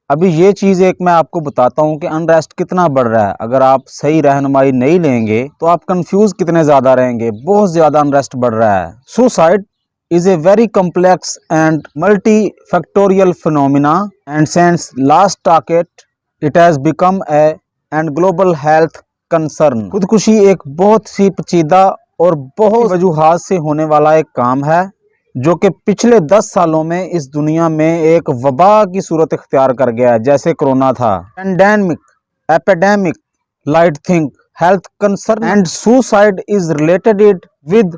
ابھی یہ چیز ایک میں آپ کو بتاتا ہوں کہ انریسٹ کتنا بڑھ رہا ہے. اگر آپ صحیح رہنمائی نہیں لیں گے تو آپ کنفیوز کتنے زیادہ رہیں گے. بہت زیادہ انریسٹ بڑھ رہا ہے. Suicide is a very complex and multifactorial phenomena, and since last target it has become a and global health concern. خودکشی ایک بہت سی پیچیدہ اور بہت وجوہات سے ہونے والا ایک کام ہے جو کہ پچھلے 10 سالوں میں اس دنیا میں ایک وبا کی صورت اختیار کر گیا ہے. جیسے کرونا تھا. Pandemic, epidemic, light think, health concern and suicide is related with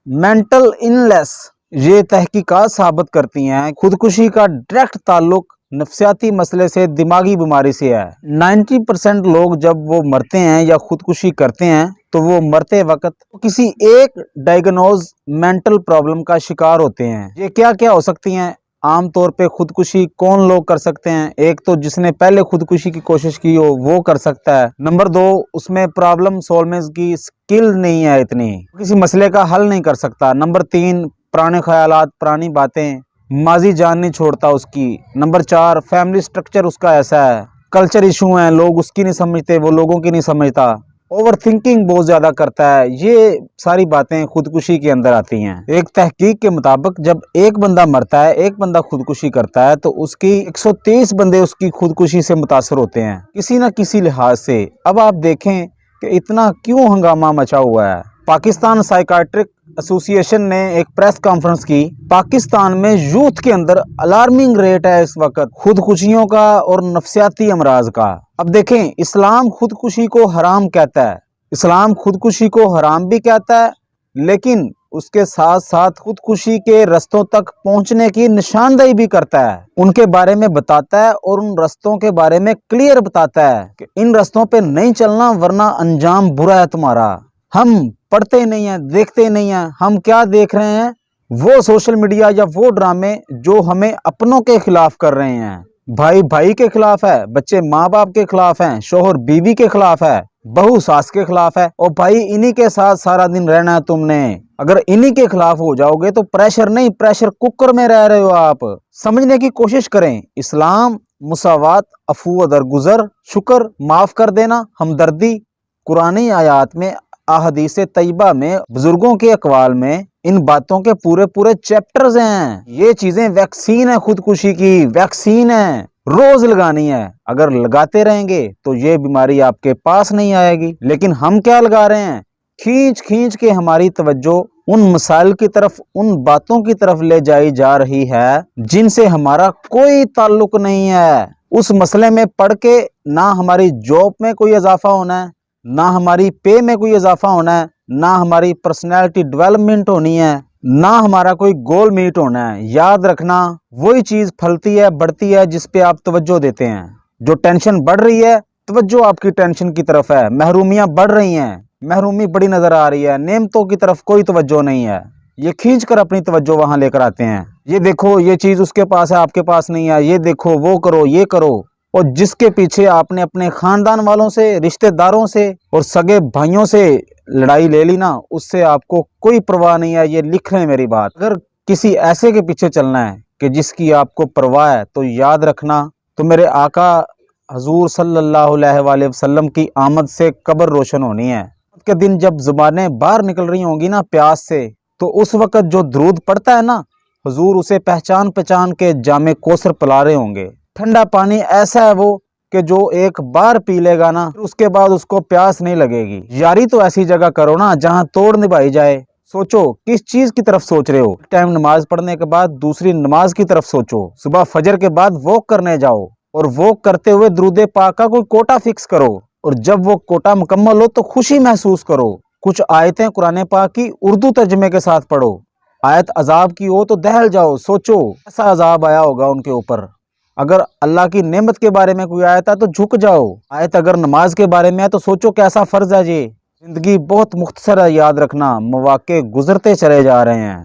mental unless. یہ تحقیقات ثابت کرتی ہیں خودکشی کا ڈائریکٹ تعلق نفسیاتی مسئلے سے, دماغی بیماری سے ہے. 90% لوگ جب وہ مرتے ہیں یا خودکشی کرتے ہیں تو وہ مرتے وقت کسی ایک ڈائیگنوز مینٹل پرابلم کا شکار ہوتے ہیں. یہ کیا کیا ہو سکتی ہیں؟ عام طور پہ خودکشی کون لوگ کر سکتے ہیں؟ ایک تو جس نے پہلے خودکشی کی کوشش کی ہو وہ کر سکتا ہے. نمبر 2, اس میں پرابلم سولومنس کی سکل نہیں ہے اتنی, کسی مسئلے کا حل نہیں کر سکتا. نمبر 3, پرانے خیالات, پرانی باتیں, ماضی جان نہیں چھوڑتا اس کی. نمبر 4, فیملی سٹرکچر اس کا ایسا ہے, کلچر ایشو ہیں, لوگ اس کی نہیں سمجھتے, وہ لوگوں کی نہیں سمجھتا. اوور تھنکنگ بہت زیادہ کرتا ہے. یہ ساری باتیں خودکشی کے اندر آتی ہیں. ایک تحقیق کے مطابق جب ایک بندہ مرتا ہے, ایک بندہ خودکشی کرتا ہے, تو اس کی 130 بندے اس کی خودکشی سے متاثر ہوتے ہیں کسی نہ کسی لحاظ سے. اب آپ دیکھیں کہ اتنا کیوں ہنگامہ مچا ہوا ہے. پاکستان سائیکائٹرک ایسوسی ایشن نے ایک پریس کانفرنس کی. پاکستان میں یوتھ کے اندر الارمنگ ریٹ ہے اس وقت خودکشیوں کا اور نفسیاتی امراض کا. اب دیکھیں, اسلام خودکشی کو حرام کہتا ہے, اسلام خودکشی کو حرام بھی کہتا ہے, لیکن اس کے ساتھ ساتھ خودکشی کے رستوں تک پہنچنے کی نشاندہی بھی کرتا ہے, ان کے بارے میں بتاتا ہے اور ان رستوں کے بارے میں کلیئر بتاتا ہے کہ ان رستوں پہ نہیں چلنا ورنہ انجام برا ہے تمہارا. ہم پڑھتے نہیں ہیں, دیکھتے نہیں ہیں. ہم کیا دیکھ رہے ہیں؟ وہ سوشل میڈیا یا وہ ڈرامے جو ہمیں اپنوں کے خلاف کر رہے ہیں. بھائی بھائی کے خلاف ہے, بچے ماں باپ کے خلاف ہیں, شوہر بیوی کے خلاف ہے, بہو ساس کے خلاف ہے. اور بھائی انہی کے ساتھ سارا دن رہنا ہے تم نے. اگر انہی کے خلاف ہو جاؤ گے تو پریشر نہیں, پریشر کوکر میں رہ رہے ہو آپ. سمجھنے کی کوشش کریں. اسلام مساوات, عفو درگزر, شکر, معاف کر دینا, ہمدردی. قرآنی آیات میں, احادیث طیبہ میں, بزرگوں کے اقوال میں ان باتوں کے پورے پورے چیپٹرز ہیں. یہ چیزیں ویکسین ہے, خودکشی کی ویکسین ہے, روز لگانی ہے. اگر لگاتے رہیں گے تو یہ بیماری آپ کے پاس نہیں آئے گی. لیکن ہم کیا لگا رہے ہیں؟ کھینچ کھینچ کے ہماری توجہ ان مسائل کی طرف, ان باتوں کی طرف لے جائی جا رہی ہے جن سے ہمارا کوئی تعلق نہیں ہے. اس مسئلے میں پڑھ کے نہ ہماری جاب میں کوئی اضافہ ہونا ہے, نہ ہماری پے میں کوئی اضافہ ہونا ہے, نہ ہماری پرسنالٹی ڈیولپمنٹ ہونی ہے, نہ ہمارا کوئی گول میٹ ہونا ہے. یاد رکھنا, وہی چیز پھلتی ہے, بڑھتی ہے جس پہ آپ توجہ دیتے ہیں. جو ٹینشن بڑھ رہی ہے, توجہ آپ کی ٹینشن کی طرف ہے. محرومیاں بڑھ رہی ہیں, محرومی بڑی نظر آ رہی ہے. نعمتوں کی طرف کوئی توجہ نہیں ہے, یہ کھینچ کر اپنی توجہ وہاں لے کر آتے ہیں. یہ دیکھو یہ چیز اس کے پاس ہے, آپ کے پاس نہیں ہے. یہ دیکھو, وہ کرو, یہ کرو. اور جس کے پیچھے آپ نے اپنے خاندان والوں سے, رشتہ داروں سے اور سگے بھائیوں سے لڑائی لے لی نا, اس سے آپ کو کوئی پرواہ نہیں ہے. یہ لکھ لیں میری بات. اگر کسی ایسے کے پیچھے چلنا ہے کہ جس کی آپ کو پرواہ ہے, تو یاد رکھنا, تو میرے آقا حضور صلی اللہ علیہ وآلہ وسلم کی آمد سے قبر روشن ہونی ہے. کے دن جب زبانیں باہر نکل رہی ہوں گی نا پیاس سے, تو اس وقت جو درود پڑتا ہے نا, حضور اسے پہچان پہچان کے جام کوثر پلا رہے ہوں گے. ٹھنڈا پانی ایسا ہے وہ کہ جو ایک بار پی لے گا نا, اس کے بعد اس کو پیاس نہیں لگے گی. یاری تو ایسی جگہ کرو نا جہاں توڑ نبھائی جائے. سوچو کس چیز کی طرف سوچ رہے ہو. ٹائم نماز پڑھنے کے بعد دوسری نماز کی طرف سوچو. صبح فجر کے بعد واک کرنے جاؤ, اور واک کرتے ہوئے درود پاک کا کوئی کوٹا فکس کرو, اور جب وہ کوٹا مکمل ہو تو خوشی محسوس کرو. کچھ آیتیں قرآن پاک کی اردو ترجمے کے ساتھ پڑھو. آیت عذاب کی ہو تو دہل جاؤ, سوچو ایسا عذاب آیا ہوگا ان کے اوپر. اگر اللہ کی نعمت کے بارے میں کوئی آیت ہے تو جھک جاؤ. آیت اگر نماز کے بارے میں ہے تو سوچو کیسا فرض ہے. یہ زندگی بہت مختصر ہے, یاد رکھنا, مواقع گزرتے چلے جا رہے ہیں.